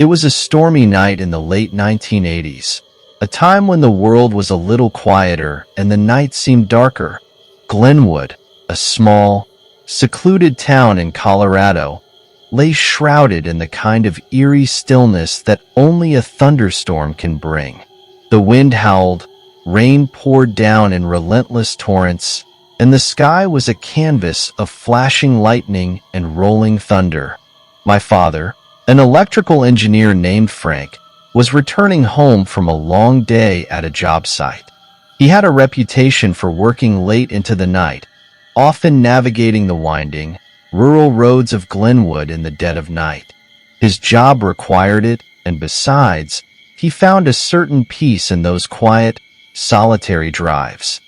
It was a stormy night in the late 1980s, a time when the world was a little quieter and the night seemed darker. Glenwood, a small, secluded town in Colorado, lay shrouded in the kind of eerie stillness that only a thunderstorm can bring. The wind howled, rain poured down in relentless torrents, and the sky was a canvas of flashing lightning and rolling thunder. My father, an electrical engineer named Frank, was returning home from a long day at a job site. He had a reputation for working late into the night, often navigating the winding, rural roads of Glenwood in the dead of night. His job required it, and besides, he found a certain peace in those quiet, solitary drives.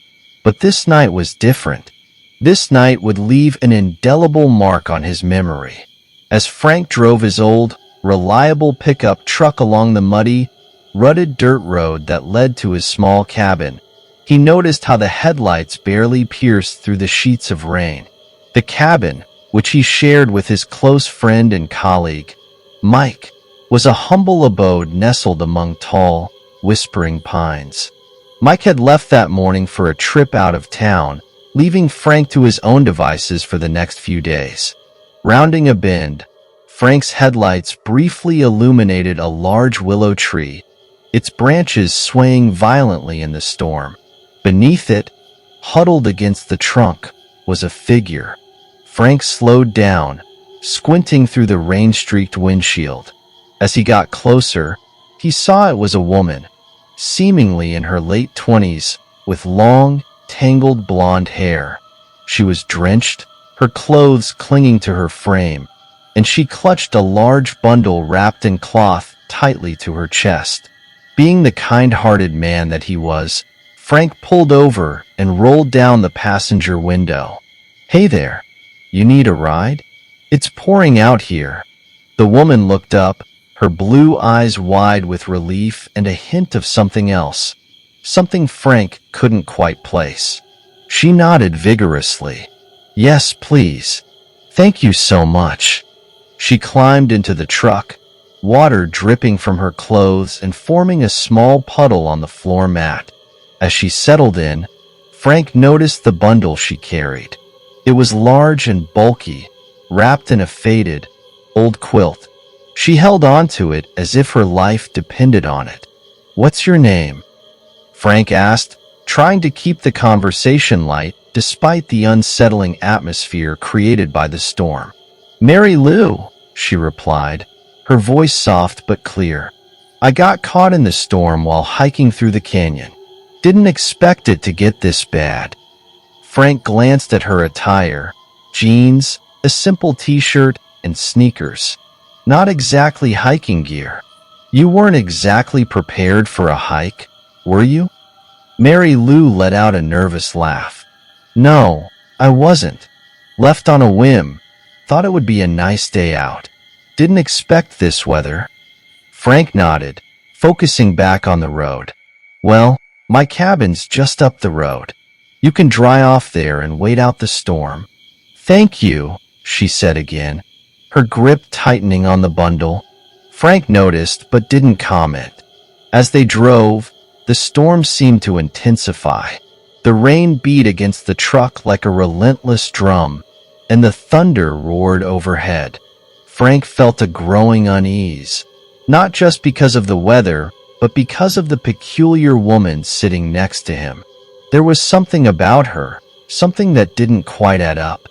But this night was different. This night would leave an indelible mark on his memory. As Frank drove his old, reliable pickup truck along the muddy, rutted dirt road that led to his small cabin, he noticed how the headlights barely pierced through the sheets of rain. The cabin, which he shared with his close friend and colleague, Mike, was a humble abode nestled among tall, whispering pines. Mike had left that morning for a trip out of town, leaving Frank to his own devices for the next few days. Rounding a bend, Frank's headlights briefly illuminated a large willow tree, its branches swaying violently in the storm. Beneath it, huddled against the trunk, was a figure. Frank slowed down, squinting through the rain-streaked windshield. As he got closer, he saw it was a woman, seemingly in her late 20s, with long, tangled blonde hair. She was drenched, her clothes clinging to her frame, and she clutched a large bundle wrapped in cloth tightly to her chest. Being the kind-hearted man that he was, Frank pulled over and rolled down the passenger window. "Hey there, you need a ride? It's pouring out here." The woman looked up, her blue eyes wide with relief and a hint of something else, something Frank couldn't quite place. She nodded vigorously. "Yes, please. Thank you so much." She climbed into the truck, water dripping from her clothes and forming a small puddle on the floor mat. As she settled in, Frank noticed the bundle she carried. It was large and bulky, wrapped in a faded, old quilt. She held on to it as if her life depended on it. "What's your name?" Frank asked, trying to keep the conversation light despite the unsettling atmosphere created by the storm. "Mary Lou," she replied, her voice soft but clear. "I got caught in the storm while hiking through the canyon. Didn't expect it to get this bad." Frank glanced at her attire: jeans, a simple t-shirt, and sneakers. Not exactly hiking gear. "You weren't exactly prepared for a hike, were you?" Mary Lou let out a nervous laugh. "No, I wasn't. Left on a whim. Thought it would be a nice day out. Didn't expect this weather." Frank nodded, focusing back on the road. "Well, my cabin's just up the road. You can dry off there and wait out the storm." "Thank you," she said again, her grip tightening on the bundle. Frank noticed but didn't comment. As they drove, the storm seemed to intensify. The rain beat against the truck like a relentless drum, and the thunder roared overhead. Frank felt a growing unease, not just because of the weather, but because of the peculiar woman sitting next to him. There was something about her, something that didn't quite add up.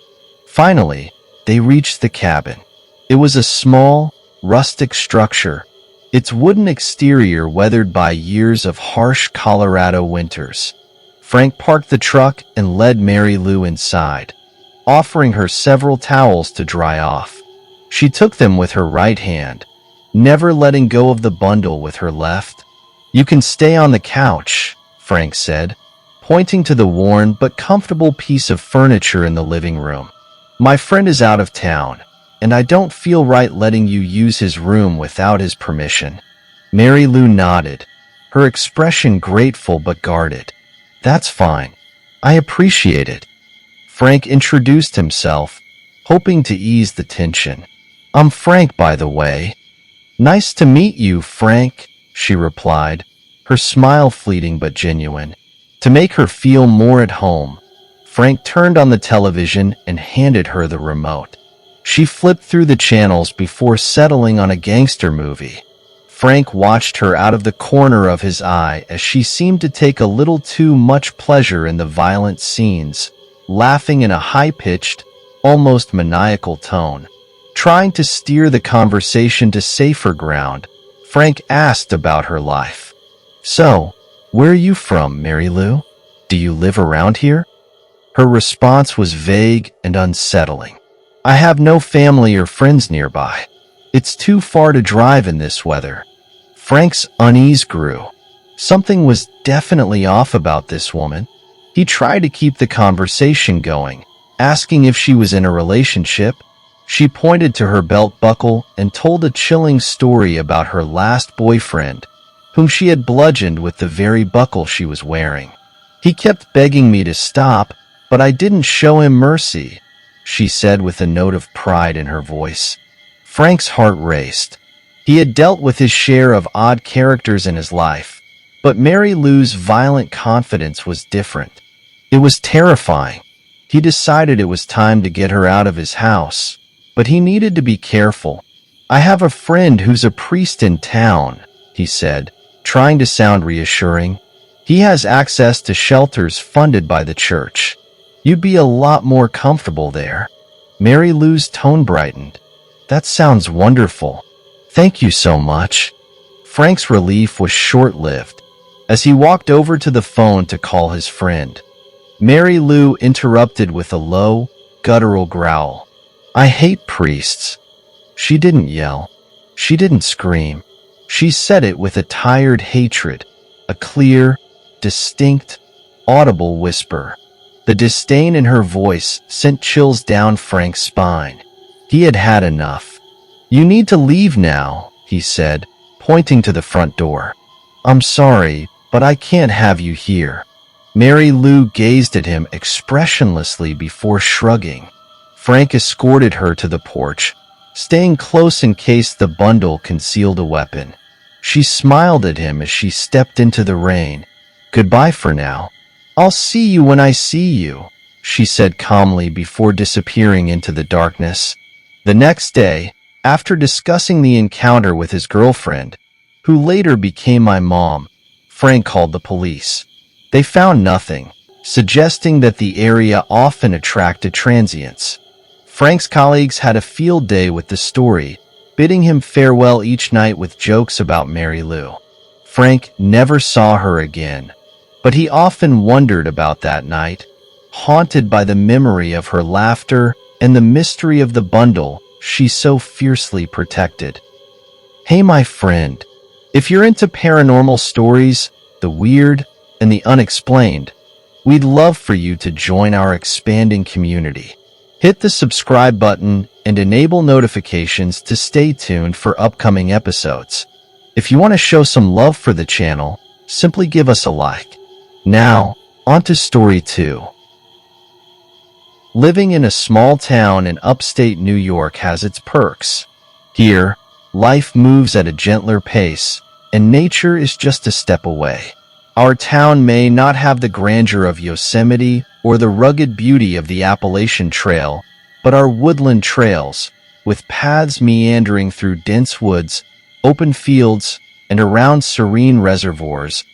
Finally, they reached the cabin. It was a small, rustic structure, its wooden exterior weathered by years of harsh Colorado winters. Frank parked the truck and led Mary Lou inside, offering her several towels to dry off. She took them with her right hand, never letting go of the bundle with her left. "You can stay on the couch," Frank said, pointing to the worn but comfortable piece of furniture in the living room. "My friend is out of town, and I don't feel right letting you use his room without his permission." Mary Lou nodded, her expression grateful but guarded. "That's fine. I appreciate it." Frank introduced himself, hoping to ease the tension. "I'm Frank, by the way." "Nice to meet you, Frank," she replied, her smile fleeting but genuine. To make her feel more at home, Frank turned on the television and handed her the remote. She flipped through the channels before settling on a gangster movie. Frank watched her out of the corner of his eye as she seemed to take a little too much pleasure in the violent scenes, laughing in a high-pitched, almost maniacal tone. Trying to steer the conversation to safer ground, Frank asked about her life. "So, where are you from, Mary Lou? Do you live around here?" Her response was vague and unsettling. "I have no family or friends nearby. It's too far to drive in this weather." Frank's unease grew. Something was definitely off about this woman. He tried to keep the conversation going, asking if she was in a relationship. She pointed to her belt buckle and told a chilling story about her last boyfriend, whom she had bludgeoned with the very buckle she was wearing. "He kept begging me to stop, but I didn't show him mercy," she said with a note of pride in her voice. Frank's heart raced. He had dealt with his share of odd characters in his life, but Mary Lou's violent confidence was different. It was terrifying. He decided it was time to get her out of his house, but he needed to be careful. "I have a friend who's a priest in town," he said, trying to sound reassuring. "He has access to shelters funded by the church. You'd be a lot more comfortable there." Mary Lou's tone brightened. "That sounds wonderful. Thank you so much." Frank's relief was short-lived. As he walked over to the phone to call his friend, Mary Lou interrupted with a low, guttural growl. "I hate priests." She didn't yell. She didn't scream. She said it with a tired hatred, a clear, distinct, audible whisper. The disdain in her voice sent chills down Frank's spine. He had had enough. "You need to leave now," he said, pointing to the front door. "I'm sorry, but I can't have you here." Mary Lou gazed at him expressionlessly before shrugging. Frank escorted her to the porch, staying close in case the bundle concealed a weapon. She smiled at him as she stepped into the rain. "Goodbye for now. I'll see you when I see you," she said calmly before disappearing into the darkness. The next day, after discussing the encounter with his girlfriend, who later became my mom, Frank called the police. They found nothing, suggesting that the area often attracted transients. Frank's colleagues had a field day with the story, bidding him farewell each night with jokes about Mary Lou. Frank never saw her again, but he often wondered about that night, haunted by the memory of her laughter and the mystery of the bundle she so fiercely protected. Hey, my friend, if you're into paranormal stories, the weird, and the unexplained, we'd love for you to join our expanding community. Hit the subscribe button and enable notifications to stay tuned for upcoming episodes. If you want to show some love for the channel, simply give us a like. Now, on to story 2. Living in a small town in upstate New York has its perks. Here, life moves at a gentler pace, and nature is just a step away. Our town may not have the grandeur of Yosemite or the rugged beauty of the Appalachian Trail, but our woodland trails, with paths meandering through dense woods, open fields, and around serene reservoirs,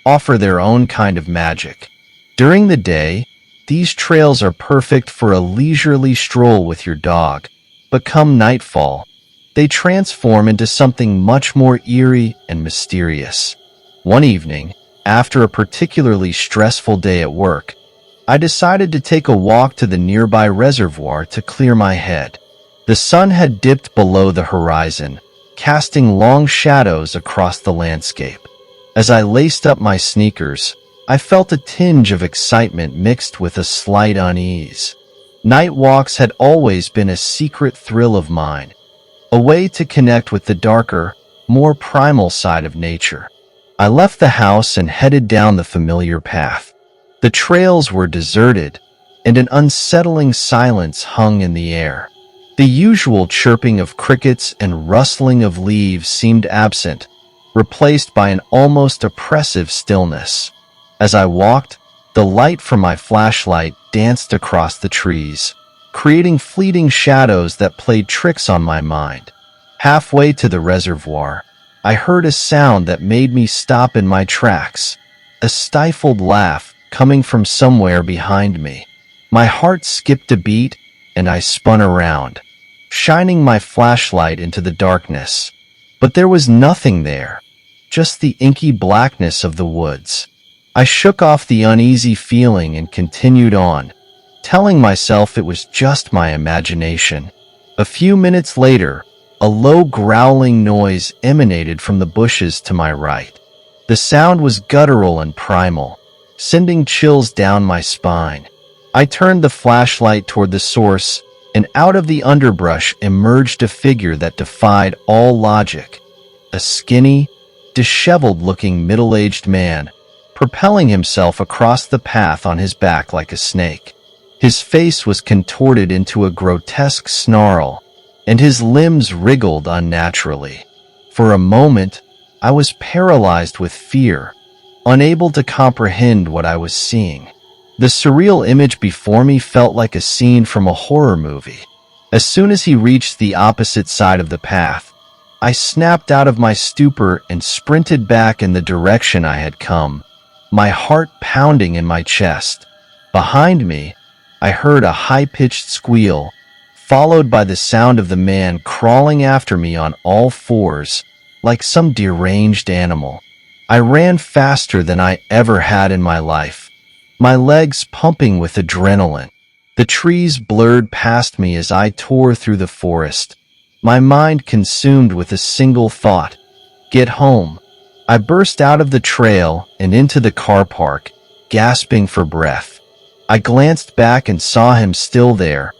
offer their own kind of magic. During the day, these trails are perfect for a leisurely stroll with your dog, but come nightfall, they transform into something much more eerie and mysterious. One evening, after a particularly stressful day at work, I decided to take a walk to the nearby reservoir to clear my head. The sun had dipped below the horizon, casting long shadows across the landscape. As I laced up my sneakers, I felt a tinge of excitement mixed with a slight unease. Night walks had always been a secret thrill of mine, a way to connect with the darker, more primal side of nature. I left the house and headed down the familiar path. The trails were deserted, and an unsettling silence hung in the air. The usual chirping of crickets and rustling of leaves seemed absent, replaced by an almost oppressive stillness. As I walked, the light from my flashlight danced across the trees, creating fleeting shadows that played tricks on my mind. Halfway to the reservoir, I heard a sound that made me stop in my tracks, a stifled laugh coming from somewhere behind me. My heart skipped a beat, and I spun around, shining my flashlight into the darkness. But there was nothing there, just the inky blackness of the woods. I shook off the uneasy feeling and continued on, telling myself it was just my imagination. A few minutes later, a low growling noise emanated from the bushes to my right. The sound was guttural and primal, sending chills down my spine. I turned the flashlight toward the source, and out of the underbrush emerged a figure that defied all logic. A skinny, disheveled-looking middle-aged man, propelling himself across the path on his back like a snake. His face was contorted into a grotesque snarl, and his limbs wriggled unnaturally. For a moment, I was paralyzed with fear, unable to comprehend what I was seeing. The surreal image before me felt like a scene from a horror movie. As soon as he reached the opposite side of the path, I snapped out of my stupor and sprinted back in the direction I had come, my heart pounding in my chest. Behind me, I heard a high-pitched squeal, followed by the sound of the man crawling after me on all fours, like some deranged animal. I ran faster than I ever had in my life, my legs pumping with adrenaline. The trees blurred past me as I tore through the forest, my mind consumed with a single thought: get home. I burst out of the trail and into the car park, gasping for breath. I glanced back and saw him still there,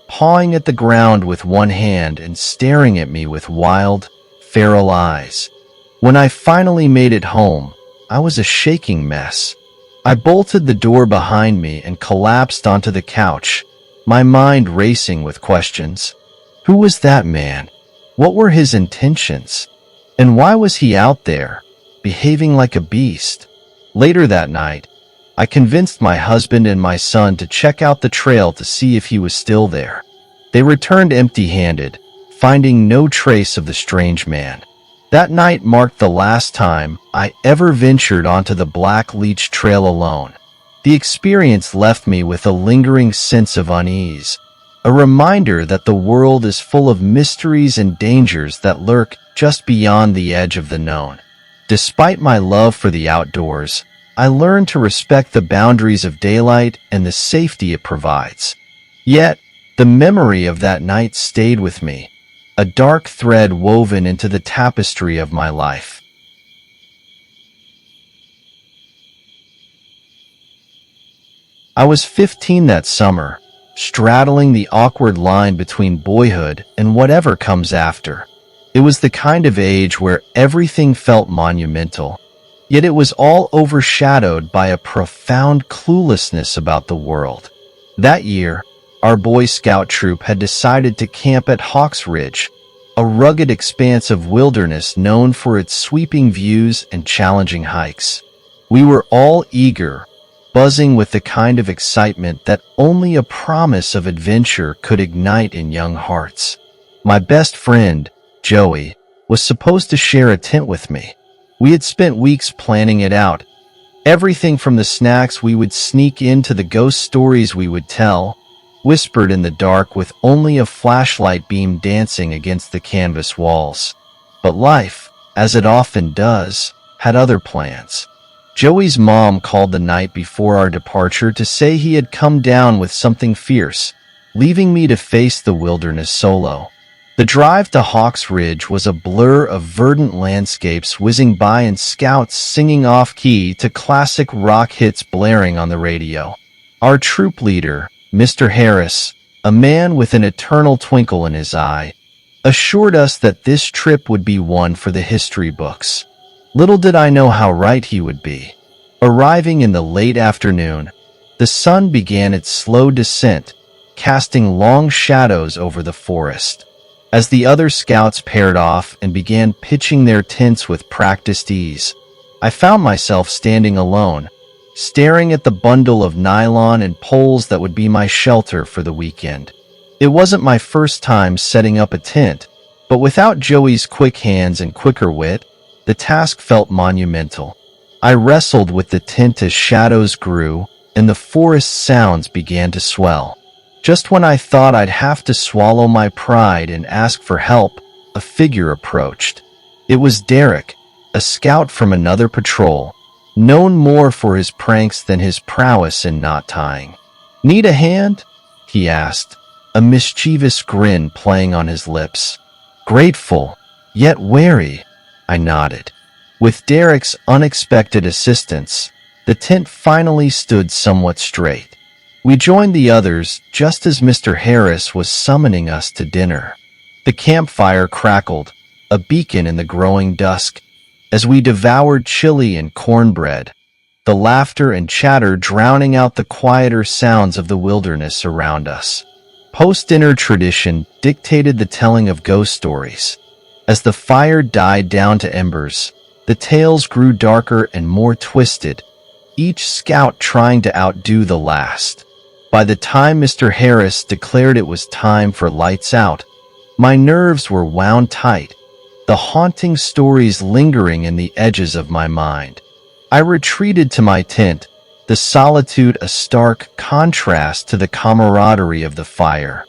pawing at the ground with one hand and staring at me with wild, feral eyes. When I finally made it home, I was a shaking mess. I bolted the door behind me and collapsed onto the couch, my mind racing with questions. Who was that man? What were his intentions? And why was he out there, behaving like a beast? Later that night, I convinced my husband and my son to check out the trail to see if he was still there. They returned empty-handed, finding no trace of the strange man. That night marked the last time I ever ventured onto the Black Leech Trail alone. The experience left me with a lingering sense of unease, a reminder that the world is full of mysteries and dangers that lurk just beyond the edge of the known. Despite my love for the outdoors, I learned to respect the boundaries of daylight and the safety it provides. Yet, the memory of that night stayed with me, a dark thread woven into the tapestry of my life. I was 15 that summer, straddling the awkward line between boyhood and whatever comes after. It was the kind of age where everything felt monumental, yet it was all overshadowed by a profound cluelessness about the world. That year, our Boy Scout troop had decided to camp at Hawks Ridge, a rugged expanse of wilderness known for its sweeping views and challenging hikes. We were all eager, buzzing with the kind of excitement that only a promise of adventure could ignite in young hearts. My best friend, Joey, was supposed to share a tent with me. We had spent weeks planning it out. Everything from the snacks we would sneak in to the ghost stories we would tell, whispered in the dark with only a flashlight beam dancing against the canvas walls. But life, as it often does, had other plans. Joey's mom called the night before our departure to say he had come down with something fierce, leaving me to face the wilderness solo. The drive to Hawks Ridge was a blur of verdant landscapes whizzing by and scouts singing off-key to classic rock hits blaring on the radio. Our troop leader, Mr. Harris, a man with an eternal twinkle in his eye, assured us that this trip would be one for the history books. Little did I know how right he would be. Arriving in the late afternoon, the sun began its slow descent, casting long shadows over the forest. As the other scouts paired off and began pitching their tents with practiced ease, I found myself standing alone, staring at the bundle of nylon and poles that would be my shelter for the weekend. It wasn't my first time setting up a tent, but without Joey's quick hands and quicker wit, the task felt monumental. I wrestled with the tent as shadows grew and the forest sounds began to swell. Just when I thought I'd have to swallow my pride and ask for help, a figure approached. It was Derek, a scout from another patrol, known more for his pranks than his prowess in knot tying. "Need a hand?" he asked, a mischievous grin playing on his lips. "Grateful, yet wary," I nodded. With Derek's unexpected assistance, the tent finally stood somewhat straight. We joined the others just as Mr. Harris was summoning us to dinner. The campfire crackled, a beacon in the growing dusk, as we devoured chili and cornbread, the laughter and chatter drowning out the quieter sounds of the wilderness around us. Post-dinner tradition dictated the telling of ghost stories. As the fire died down to embers, the tales grew darker and more twisted, each scout trying to outdo the last. By the time Mr. Harris declared it was time for lights out, my nerves were wound tight, the haunting stories lingering in the edges of my mind. I retreated to my tent, the solitude a stark contrast to the camaraderie of the fire.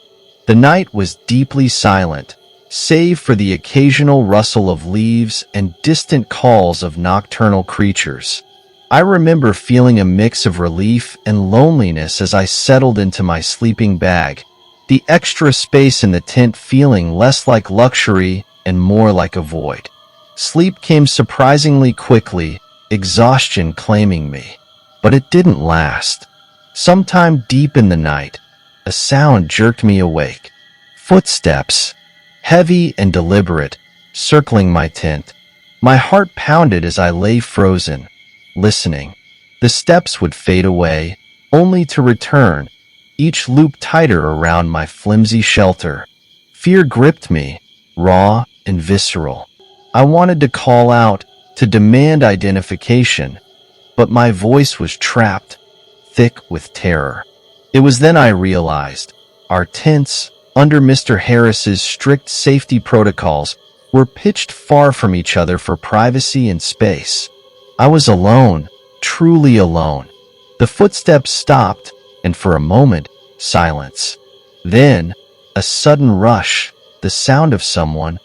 The night was deeply silent, save for the occasional rustle of leaves and distant calls of nocturnal creatures. I remember feeling a mix of relief and loneliness as I settled into my sleeping bag, the extra space in the tent feeling less like luxury and more like a void. Sleep came surprisingly quickly, exhaustion claiming me. But it didn't last. Sometime deep in the night, a sound jerked me awake. Footsteps, heavy and deliberate, circling my tent. My heart pounded as I lay frozen, listening. The steps would fade away, only to return, each loop tighter around my flimsy shelter. Fear gripped me, raw and visceral. I wanted to call out, to demand identification, but my voice was trapped, thick with terror. It was then I realized our tents, under Mr. Harris's strict safety protocols, were pitched far from each other for privacy and space. I was alone, truly alone. The footsteps stopped, and for a moment, silence. Then, a sudden rush, the sound of someone,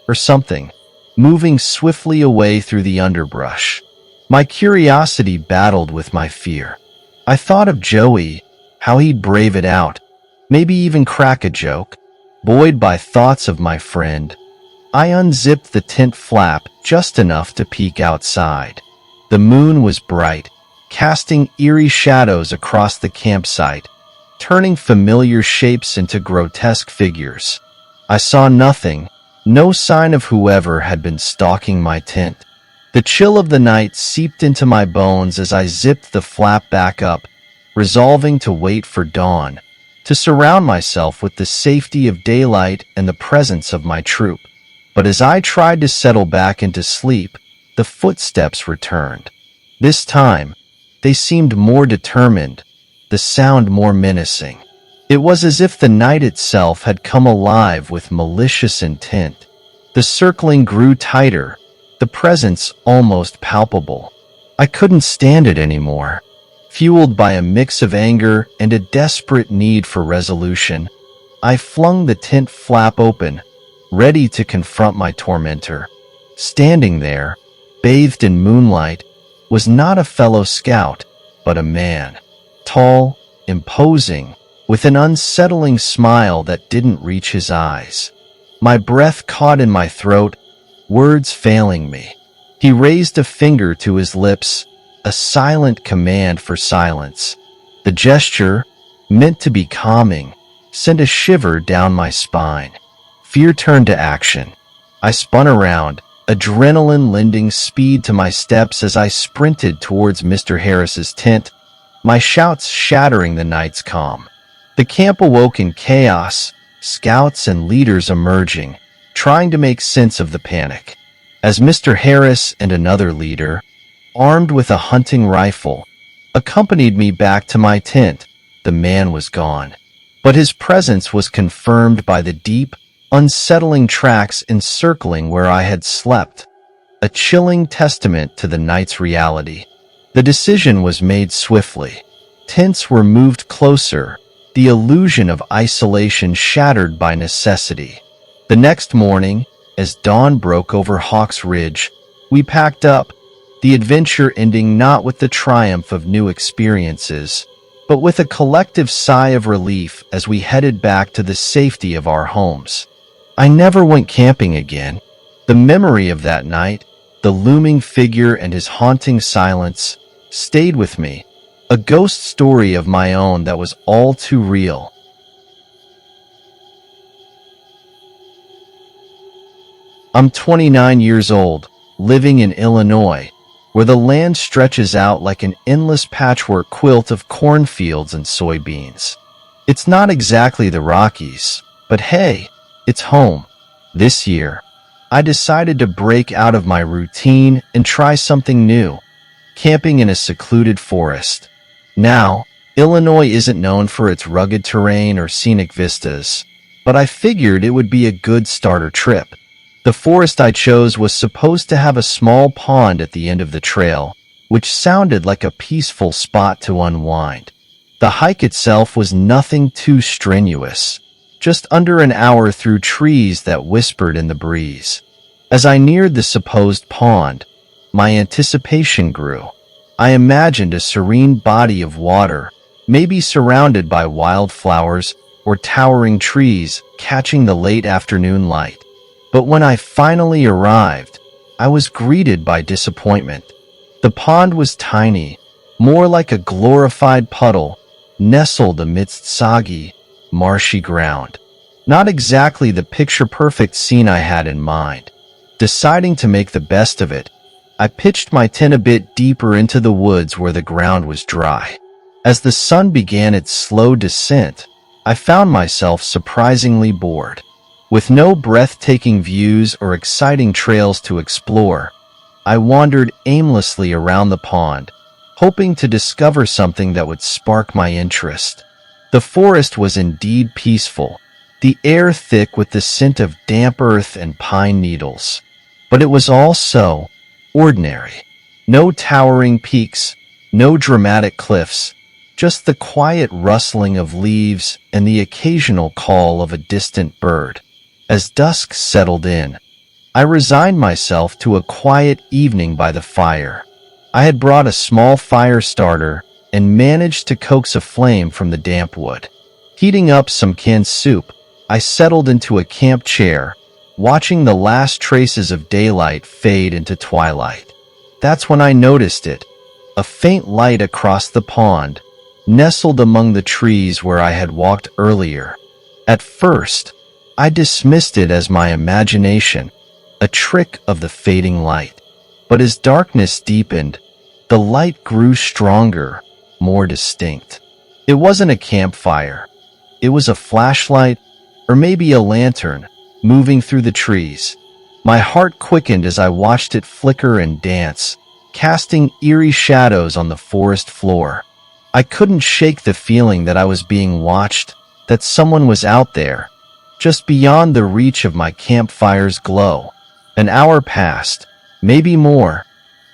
or something, moving swiftly away through the underbrush. My curiosity battled with my fear. I thought of Joey, how he'd brave it out, maybe even crack a joke. Buoyed by thoughts of my friend, I unzipped the tent flap just enough to peek outside. The moon was bright, casting eerie shadows across the campsite, turning familiar shapes into grotesque figures. I saw nothing, no sign of whoever had been stalking my tent. The chill of the night seeped into my bones as I zipped the flap back up, resolving to wait for dawn, to surround myself with the safety of daylight and the presence of my troop. But as I tried to settle back into sleep, the footsteps returned. This time, they seemed more determined, the sound more menacing. It was as if the night itself had come alive with malicious intent. The circling grew tighter, the presence almost palpable. I couldn't stand it anymore. Fueled by a mix of anger and a desperate need for resolution, I flung the tent flap open, ready to confront my tormentor. Standing there, bathed in moonlight, was not a fellow scout, but a man. Tall, imposing, with an unsettling smile that didn't reach his eyes. My breath caught in my throat, words failing me. He raised a finger to his lips, a silent command for silence. The gesture, meant to be calming, sent a shiver down my spine. Fear turned to action. I spun around, adrenaline lending speed to my steps as I sprinted towards Mr. Harris's tent, my shouts shattering the night's calm. The The camp awoke in chaos, scouts and leaders emerging, trying to make sense of the panic. As Mr. Harris and another leader, armed with a hunting rifle, accompanied me back to my tent, the man was gone. But his presence was confirmed by the deep, unsettling tracks encircling where I had slept, a chilling testament to the night's reality. The decision was made swiftly. Tents were moved closer, the illusion of isolation shattered by necessity. The next morning, as dawn broke over Hawks Ridge, we packed up, the adventure ending not with the triumph of new experiences, but with a collective sigh of relief as we headed back to the safety of our homes. I never went camping again. The memory of that night, the looming figure and his haunting silence, stayed with me, a ghost story of my own that was all too real. I'm 29 years old, living in Illinois, where the land stretches out like an endless patchwork quilt of cornfields and soybeans. It's not exactly the Rockies, but hey, it's home. This year, I decided to break out of my routine and try something new, camping in a secluded forest. Now, Illinois isn't known for its rugged terrain or scenic vistas, but I figured it would be a good starter trip. The forest I chose was supposed to have a small pond at the end of the trail, which sounded like a peaceful spot to unwind. The hike itself was nothing too strenuous, just under an hour through trees that whispered in the breeze. As I neared the supposed pond, my anticipation grew. I imagined a serene body of water, maybe surrounded by wildflowers or towering trees catching the late afternoon light. But when I finally arrived, I was greeted by disappointment. The pond was tiny, more like a glorified puddle, nestled amidst soggy, marshy ground. Not exactly the picture-perfect scene I had in mind. Deciding to make the best of it, I pitched my tent a bit deeper into the woods where the ground was dry. As the sun began its slow descent, I found myself surprisingly bored. With no breathtaking views or exciting trails to explore, I wandered aimlessly around the pond, hoping to discover something that would spark my interest. The forest was indeed peaceful, the air thick with the scent of damp earth and pine needles. But it was also ordinary. No towering peaks, no dramatic cliffs, just the quiet rustling of leaves and the occasional call of a distant bird. As dusk settled in, I resigned myself to a quiet evening by the fire. I had brought a small fire starter and managed to coax a flame from the damp wood. Heating up some canned soup, I settled into a camp chair, watching the last traces of daylight fade into twilight. That's when I noticed it, a faint light across the pond, nestled among the trees where I had walked earlier. At first, I dismissed it as my imagination, a trick of the fading light. But as darkness deepened, the light grew stronger, more distinct. It wasn't a campfire. It was a flashlight, or maybe a lantern, moving through the trees. My heart quickened as I watched it flicker and dance, casting eerie shadows on the forest floor. I couldn't shake the feeling that I was being watched, that someone was out there, just beyond the reach of my campfire's glow. An hour passed, maybe more,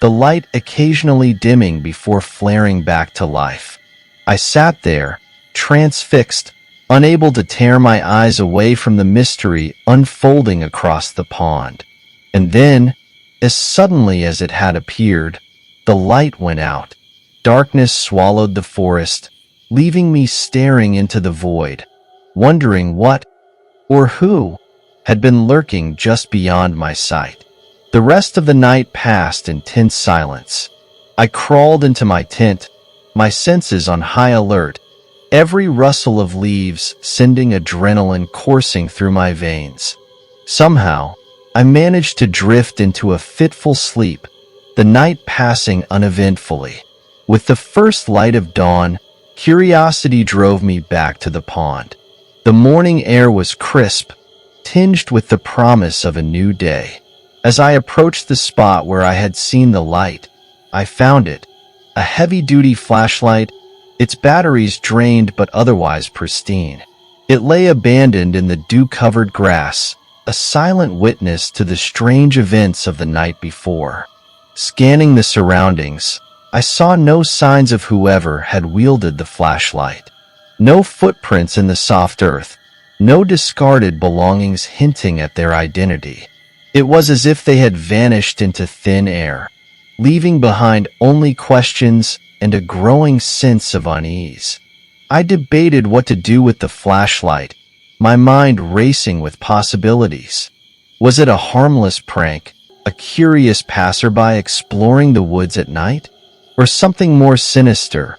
the light occasionally dimming before flaring back to life. I sat there, transfixed, unable to tear my eyes away from the mystery unfolding across the pond. And then, as suddenly as it had appeared, the light went out. Darkness swallowed the forest, leaving me staring into the void, wondering what, or who, had been lurking just beyond my sight. The rest of the night passed in tense silence. I crawled into my tent, my senses on high alert, every rustle of leaves sending adrenaline coursing through my veins. Somehow, I managed to drift into a fitful sleep, the night passing uneventfully. With the first light of dawn, Curiosity drove me back to the pond. The morning air was crisp, tinged with the promise of a new day. As I approached the spot where I had seen the light, I found it. A heavy-duty flashlight, its batteries drained but otherwise pristine. It lay abandoned in the dew-covered grass, a silent witness to the strange events of the night before. Scanning the surroundings, I saw no signs of whoever had wielded the flashlight. No footprints in the soft earth, no discarded belongings hinting at their identity. It was as if they had vanished into thin air, leaving behind only questions and a growing sense of unease. I debated what to do with the flashlight, my mind racing with possibilities. Was it a harmless prank, a curious passerby exploring the woods at night? Or something more sinister,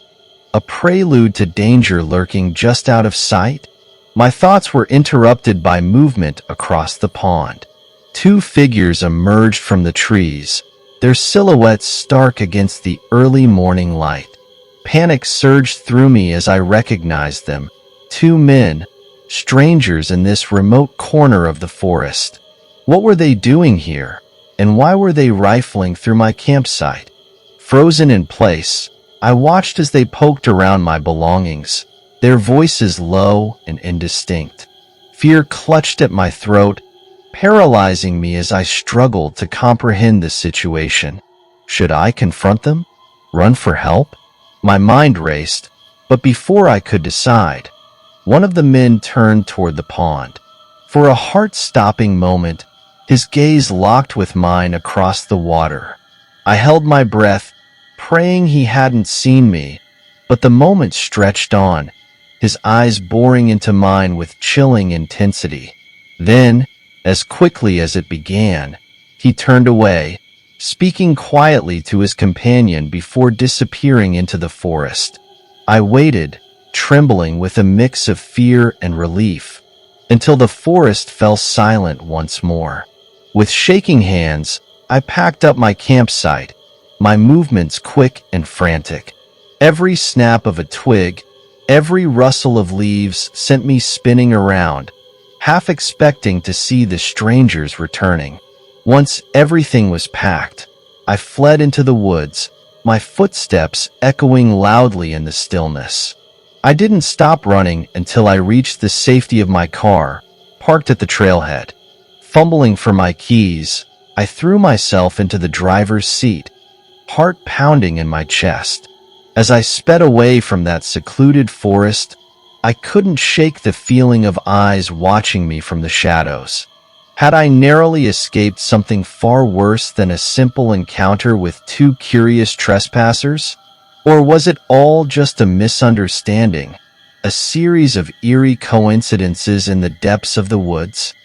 a prelude to danger lurking just out of sight? My thoughts were interrupted by movement across the pond. Two figures emerged from the trees, their silhouettes stark against the early morning light. Panic surged through me as I recognized them. Two men, strangers in this remote corner of the forest. What were they doing here, and why were they rifling through my campsite? Frozen in place, I watched as they poked around my belongings, their voices low and indistinct. Fear clutched at my throat, paralyzing me as I struggled to comprehend the situation. Should I confront them? Run for help? My mind raced, but before I could decide, one of the men turned toward the pond. For a heart-stopping moment, his gaze locked with mine across the water. I held my breath, praying he hadn't seen me, but the moment stretched on, his eyes boring into mine with chilling intensity. Then, as quickly as it began, he turned away, speaking quietly to his companion before disappearing into the forest. I waited, trembling with a mix of fear and relief, until the forest fell silent once more. With shaking hands, I packed up my campsite, my movements quick and frantic. Every snap of a twig, every rustle of leaves sent me spinning around, half expecting to see the strangers returning. Once everything was packed, I fled into the woods, my footsteps echoing loudly in the stillness. I didn't stop running until I reached the safety of my car, parked at the trailhead. Fumbling for my keys, I threw myself into the driver's seat, heart pounding in my chest. As I sped away from that secluded forest, I couldn't shake the feeling of eyes watching me from the shadows. Had I narrowly escaped something far worse than a simple encounter with two curious trespassers? Or was it all just a misunderstanding, a series of eerie coincidences in the depths of the woods?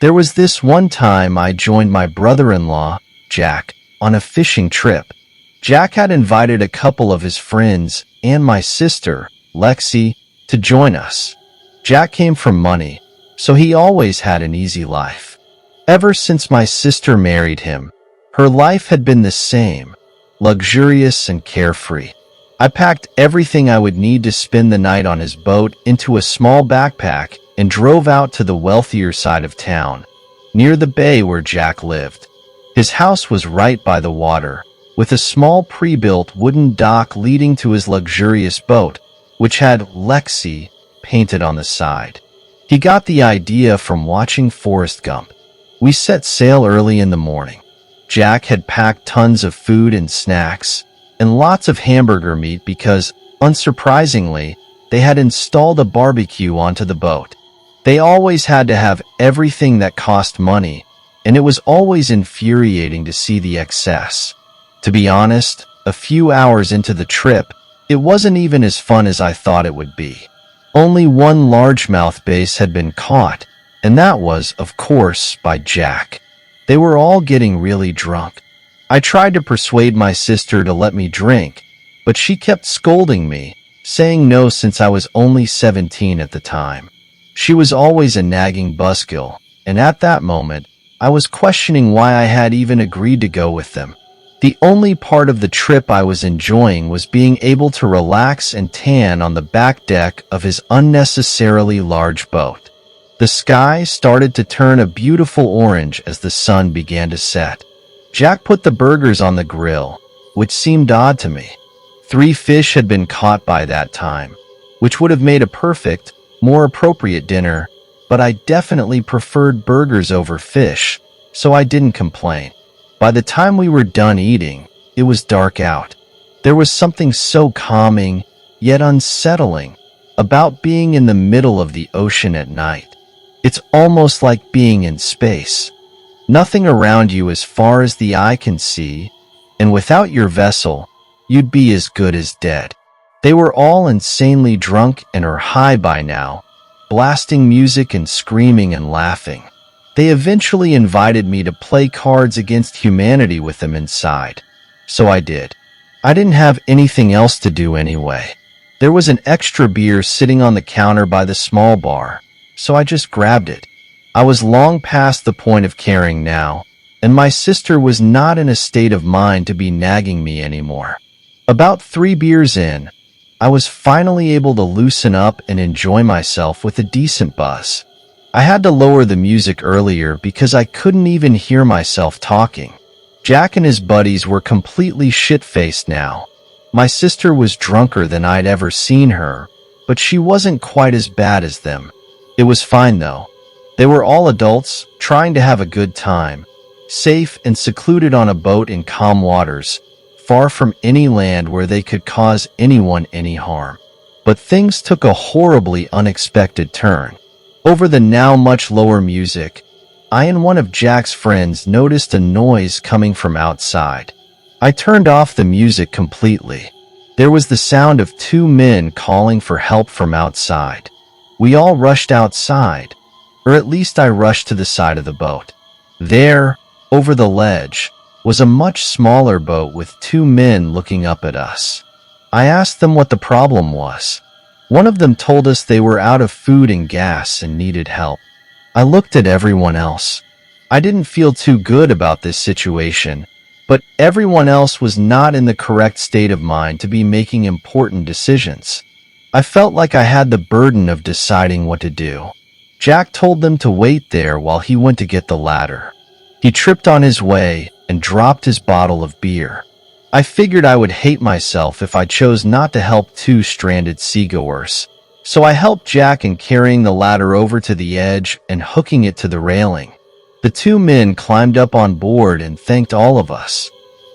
There was this one time I joined my brother-in-law, Jack, on a fishing trip. Jack had invited a couple of his friends and my sister, Lexi, to join us. Jack came from money, so he always had an easy life. Ever since my sister married him, her life had been the same, luxurious and carefree. I packed everything I would need to spend the night on his boat into a small backpack and drove out to the wealthier side of town, near the bay where Jack lived. His house was right by the water, with a small pre-built wooden dock leading to his luxurious boat, which had Lexi painted on the side. He got the idea from watching Forrest Gump. We set sail early in the morning. Jack had packed tons of food and snacks, and lots of hamburger meat because, unsurprisingly, they had installed a barbecue onto the boat. They always had to have everything that cost money, and it was always infuriating to see the excess. To be honest, a few hours into the trip, it wasn't even as fun as I thought it would be. Only one largemouth bass had been caught, and that was, of course, by Jack. They were all getting really drunk. I tried to persuade my sister to let me drink, but she kept scolding me, saying no since I was only 17 at the time. She was always a nagging buzzkill, and at that moment, I was questioning why I had even agreed to go with them. The only part of the trip I was enjoying was being able to relax and tan on the back deck of his unnecessarily large boat. The sky started to turn a beautiful orange as the sun began to set. Jack put the burgers on the grill, which seemed odd to me. 3 fish had been caught by that time, which would have made a perfect, more appropriate dinner, but I definitely preferred burgers over fish, so I didn't complain. By the time we were done eating, it was dark out. There was something so calming, yet unsettling, about being in the middle of the ocean at night. It's almost like being in space. Nothing around you as far as the eye can see, and without your vessel, you'd be as good as dead. They were all insanely drunk and are high by now, blasting music and screaming and laughing. They eventually invited me to play cards against humanity with them inside. So I did. I didn't have anything else to do anyway. There was an extra beer sitting on the counter by the small bar, so I just grabbed it. I was long past the point of caring now, and my sister was not in a state of mind to be nagging me anymore. About 3 beers in, I was finally able to loosen up and enjoy myself with a decent buzz. I had to lower the music earlier because I couldn't even hear myself talking. Jack and his buddies were completely shit-faced now. My sister was drunker than I'd ever seen her, but she wasn't quite as bad as them. It was fine though. They were all adults, trying to have a good time, safe and secluded on a boat in calm waters, far from any land where they could cause anyone any harm. But things took a horribly unexpected turn. Over the now much lower music, I and one of Jack's friends noticed a noise coming from outside. I turned off the music completely. There was the sound of 2 men calling for help from outside. We all rushed outside, or at least I rushed to the side of the boat. There, over the ledge, was a much smaller boat with 2 men looking up at us. I asked them what the problem was. One of them told us they were out of food and gas and needed help. I looked at everyone else. I didn't feel too good about this situation, but everyone else was not in the correct state of mind to be making important decisions. I felt like I had the burden of deciding what to do. Jack told them to wait there while he went to get the ladder. He tripped on his way and dropped his bottle of beer. I figured I would hate myself if I chose not to help 2 stranded seagoers. So I helped Jack in carrying the ladder over to the edge and hooking it to the railing. The 2 men climbed up on board and thanked all of us.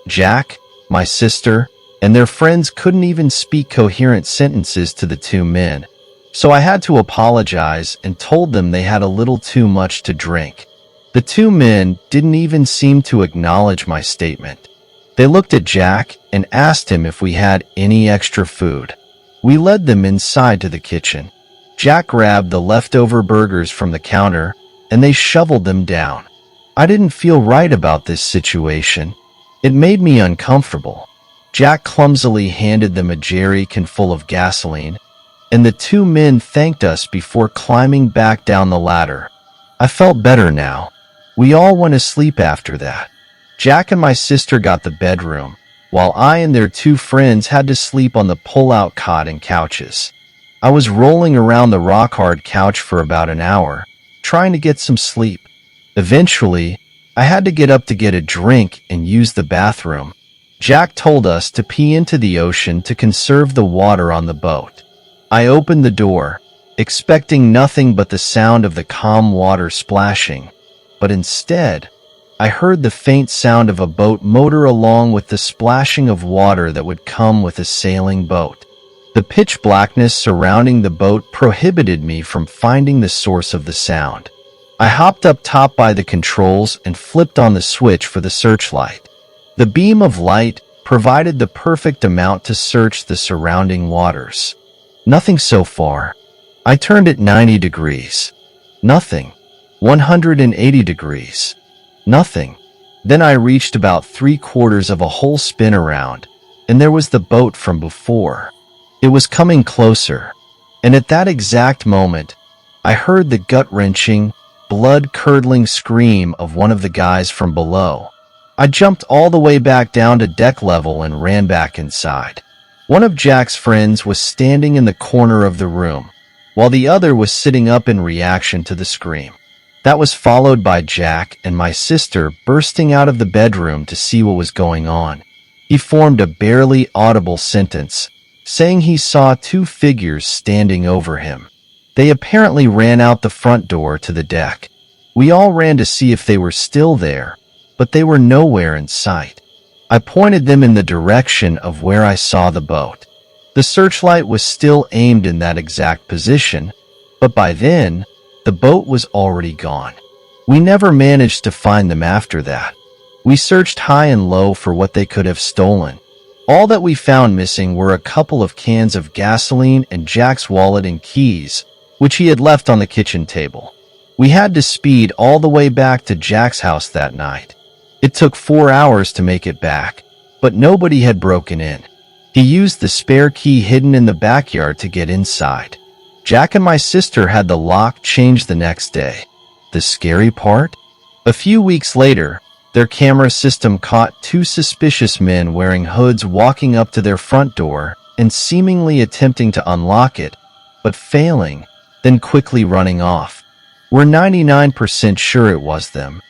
Jack, my sister, and their friends couldn't even speak coherent sentences to the 2 men. So I had to apologize and told them they had a little too much to drink. The 2 men didn't even seem to acknowledge my statement. They looked at Jack and asked him if we had any extra food. We led them inside to the kitchen. Jack grabbed the leftover burgers from the counter, and they shoveled them down. I didn't feel right about this situation. It made me uncomfortable. Jack clumsily handed them a jerry can full of gasoline, and the 2 men thanked us before climbing back down the ladder. I felt better now. We all went to sleep after that. Jack and my sister got the bedroom, while I and their 2 friends had to sleep on the pull-out cot and couches. I was rolling around the rock-hard couch for about an hour, trying to get some sleep. Eventually, I had to get up to get a drink and use the bathroom. Jack told us to pee into the ocean to conserve the water on the boat. I opened the door, expecting nothing but the sound of the calm water splashing, but instead, I heard the faint sound of a boat motor along with the splashing of water that would come with a sailing boat. The pitch blackness surrounding the boat prohibited me from finding the source of the sound. I hopped up top by the controls and flipped on the switch for the searchlight. The beam of light provided the perfect amount to search the surrounding waters. Nothing so far. I turned it 90 degrees. Nothing. 180 degrees. Nothing. Then I reached about 3/4 of a whole spin around, and there was the boat from before. It was coming closer, and at that exact moment, I heard the gut-wrenching, blood-curdling scream of one of the guys from below. I jumped all the way back down to deck level and ran back inside. One of Jack's friends was standing in the corner of the room, while the other was sitting up in reaction to the scream. That was followed by Jack and my sister bursting out of the bedroom to see what was going on. He formed a barely audible sentence, saying he saw two figures standing over him. They apparently ran out the front door to the deck. We all ran to see if they were still there, but they were nowhere in sight. I pointed them in the direction of where I saw the boat. The searchlight was still aimed in that exact position, but by then, the boat was already gone. We never managed to find them after that. We searched high and low for what they could have stolen. All that we found missing were a couple of cans of gasoline and Jack's wallet and keys, which he had left on the kitchen table. We had to speed all the way back to Jack's house that night. It took 4 hours to make it back, but nobody had broken in. He used the spare key hidden in the backyard to get inside. Jack and my sister had the lock changed the next day. The scary part? A few weeks later, their camera system caught two suspicious men wearing hoods walking up to their front door and seemingly attempting to unlock it, but failing, then quickly running off. We're 99% sure it was them,